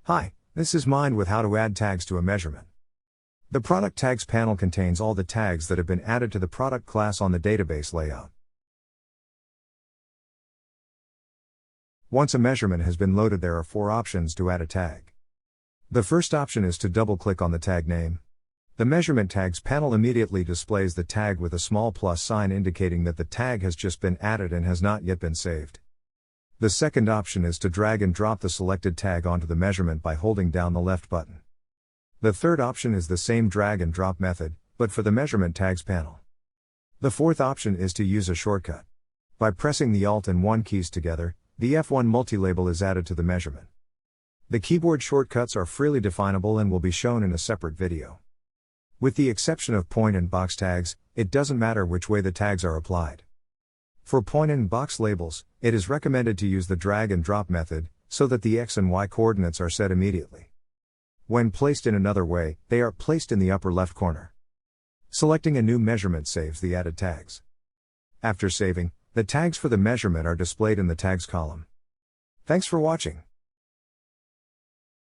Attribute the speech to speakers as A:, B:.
A: Hi, this is Mind with how to add tags to a measurement. The Product Tags panel contains all the tags that have been added to the product class on the database layout. Once a measurement has been loaded, there are 4 options to add a tag. The first option is to double-click on the tag name. The Measurement Tags panel immediately displays the tag with a small plus sign indicating that the tag has just been added and has not yet been saved. The second option is to drag and drop the selected tag onto the measurement by holding down the left button. The third option is the same drag and drop method, but for the Measurement Tags panel. The fourth option is to use a shortcut. By pressing the Alt and 1 keys together, the F1 multilabel is added to the measurement. The keyboard shortcuts are freely definable and will be shown in a separate video. With the exception of point and box tags, it doesn't matter which way the tags are applied. For point and box labels, it is recommended to use the drag and drop method, so that the X and Y coordinates are set immediately. When placed in another way, they are placed in the upper left corner. Selecting a new measurement saves the added tags. After saving, the tags for the measurement are displayed in the tags column. Thanks for watching.